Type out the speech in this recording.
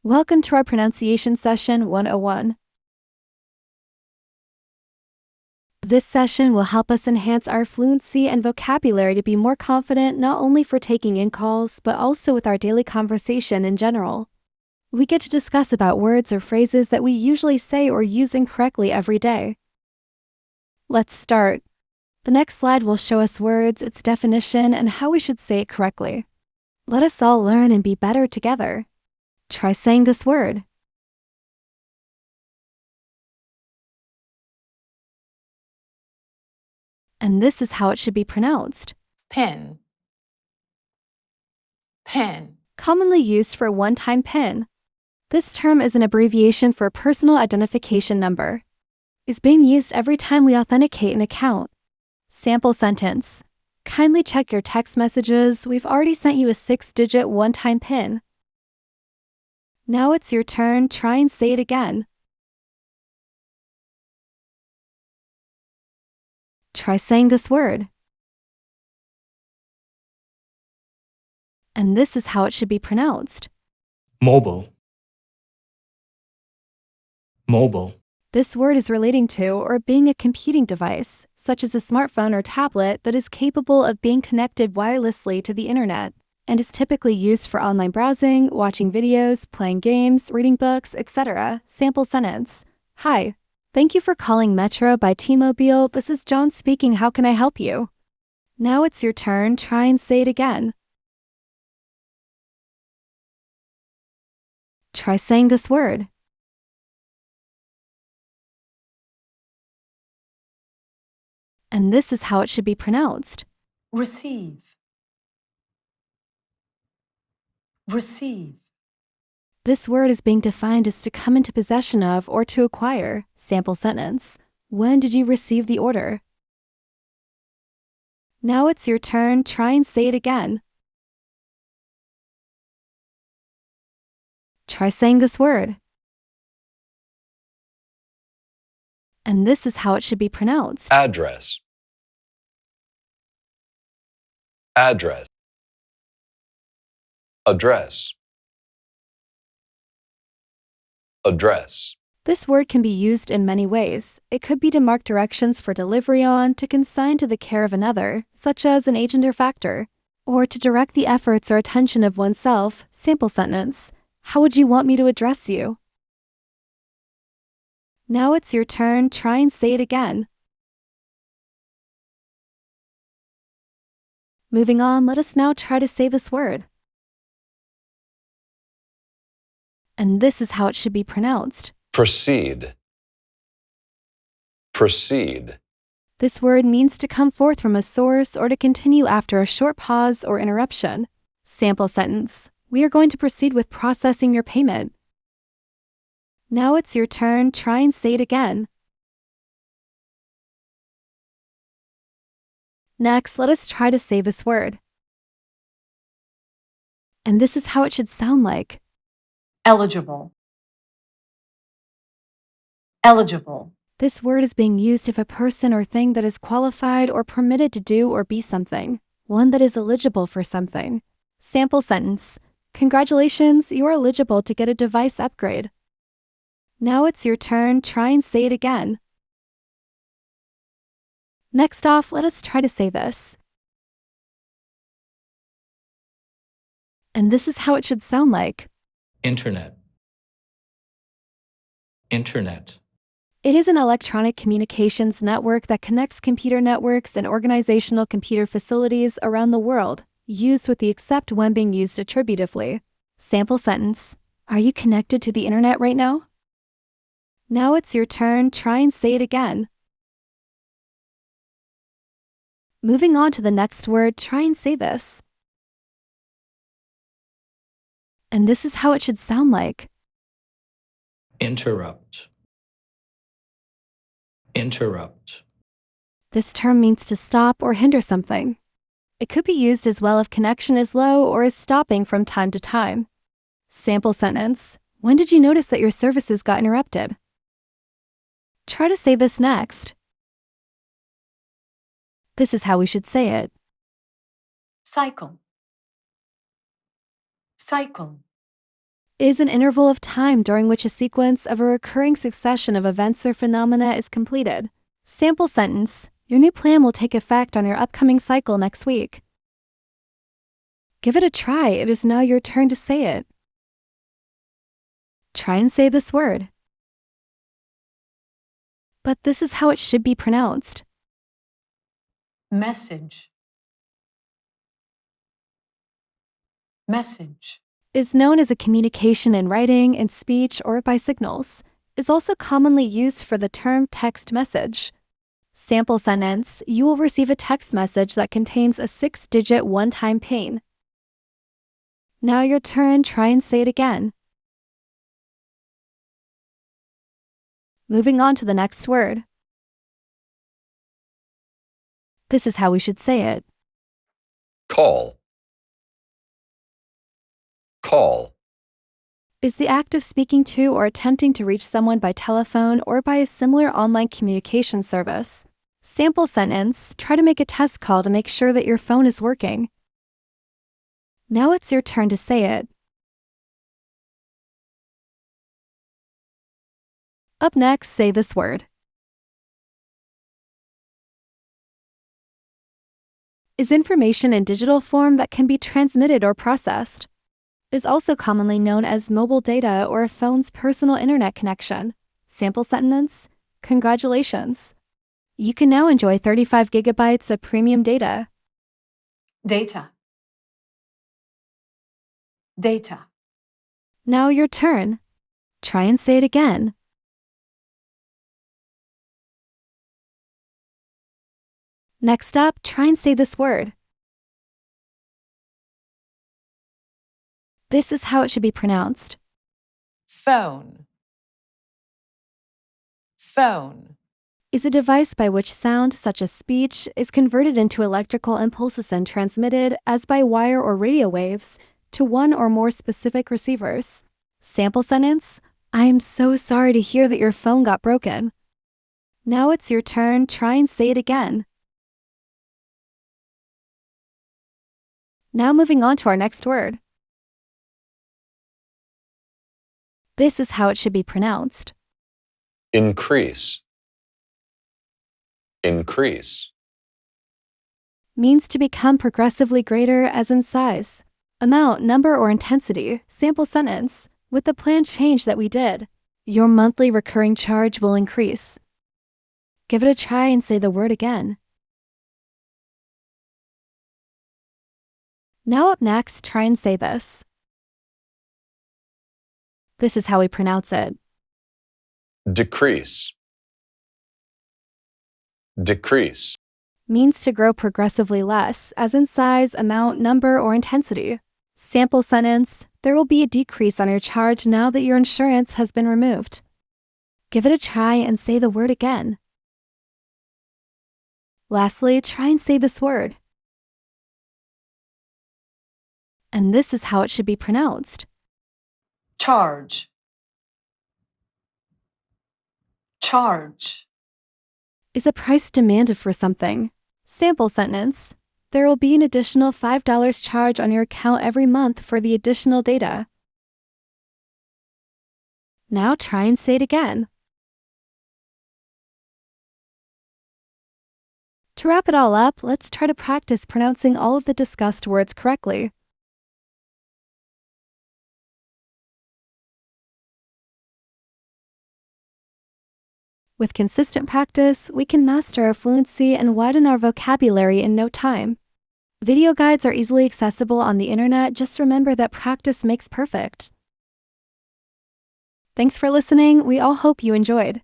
Welcome to our pronunciation session 101. This session will help us enhance our fluency and vocabulary to be more confident not only for taking in calls, but also with our daily conversation in general. We get to discuss about words or phrases that we usually say or use incorrectly every day. Let's start. The next slide will show us words, its definition, and how we should say it correctly. Let us all learn and be better together. Try saying this word. And this is how it should be pronounced. Pen. Pen. Commonly used for a one-time PIN. This term is an abbreviation for personal identification number. It's being used every time we authenticate an account. Sample sentence. Kindly check your text messages. We've already sent you a 6-digit one-time PIN. Now it's your turn. Try and say it again. Try saying this word. And this is how it should be pronounced. Mobile. Mobile. This word is relating to or being a computing device, such as a smartphone or tablet that is capable of being connected wirelessly to the internet, and is typically used for online browsing, watching videos, playing games, reading books, etc. Sample sentence. Hi. Thank you for calling Metro by T-Mobile. This is John speaking. How can I help you? Now it's your turn. Try and say it again. Try saying this word. And this is how it should be pronounced. Receive. Receive. This word is being defined as to come into possession of or to acquire. Sample sentence. When did you receive the order? Now it's your turn. Try and say it again. Try saying this word. And this is how it should be pronounced. Address. Address. Address. Address. This word can be used in many ways. It could be to mark directions for delivery on, to consign to the care of another, such as an agent or factor, or to direct the efforts or attention of oneself. Sample sentence. How would you want me to address you? Now it's your turn. Try and say it again. Moving on, let us now try to say this word. And this is how it should be pronounced. Proceed. Proceed. This word means to come forth from a source or to continue after a short pause or interruption. Sample sentence. We are going to proceed with processing your payment. Now it's your turn. Try and say it again. Next, let us try to say this word. And this is how it should sound like. Eligible. Eligible. This word is being used if a person or thing that is qualified or permitted to do or be something, one that is eligible for something. Sample sentence. Congratulations, you are eligible to get a device upgrade. Now it's your turn. Try and say it again. Next off, let us try to say this. And this is how it should sound like. Internet. Internet. It is an electronic communications network that connects computer networks and organizational computer facilities around the world, used with the except when being used attributively. Sample sentence. Are you connected to the internet right now? Now it's your turn. Try and say it again. Moving on to the next word, try and say this. And this is how it should sound like. Interrupt. Interrupt. This term means to stop or hinder something. It could be used as well if connection is low or is stopping from time to time. Sample sentence. When did you notice that your services got interrupted? Try to say this next. This is how we should say it. Cycle. Cycle. is an interval of time during which a sequence of a recurring succession of events or phenomena is completed. Sample sentence: your new plan will take effect on your upcoming cycle next week. Give it a try. It is now your turn to say it. Try and say this word. But this is how it should be pronounced. Message. Message. Is known as a communication in writing, in speech, or by signals. Is also commonly used for the term text message. Sample sentence: you will receive a text message that contains a 6-digit one-time PIN. Now your turn, try and say it again. Moving on to the next word. This is how we should say it. Call. Call. Is the act of speaking to or attempting to reach someone by telephone or by a similar online communication service. Sample sentence: try to make a test call to make sure that your phone is working. Now it's your turn to say it. Up next, say this word. Is information in digital form that can be transmitted or processed. Is also commonly known as mobile data or a phone's personal internet connection. Sample sentence: congratulations. You can now enjoy 35 gigabytes of premium data. Data. Data. Now your turn. Try and say it again. Next up, try and say this word. This is how it should be pronounced. Phone. Phone. Is a device by which sound, such as speech, is converted into electrical impulses and transmitted, as by wire or radio waves, to one or more specific receivers. Sample sentence: I am so sorry to hear that your phone got broken. Now it's your turn, try and say it again. Now moving on to our next word. This is how it should be pronounced. Increase. Increase. Means to become progressively greater as in size, amount, number, or intensity. Sample sentence: with the plan change that we did, your monthly recurring charge will increase. Give it a try and say the word again. Now up next, try and say this. This is how we pronounce it. Decrease. Decrease. Means to grow progressively less, as in size, amount, number, or intensity. Sample sentence: there will be a decrease on your charge now that your insurance has been removed. Give it a try and say the word again. Lastly, try and say this word. And this is how it should be pronounced. Charge. Charge. Is a price demanded for something. Sample sentence: there will be an additional $5 charge on your account every month for the additional data. Now try and say it again. To wrap it all up, let's try to practice pronouncing all of the discussed words correctly. With consistent practice, we can master our fluency and widen our vocabulary in no time. Video guides are easily accessible on the internet. Just remember that practice makes perfect. Thanks for listening. We all hope you enjoyed.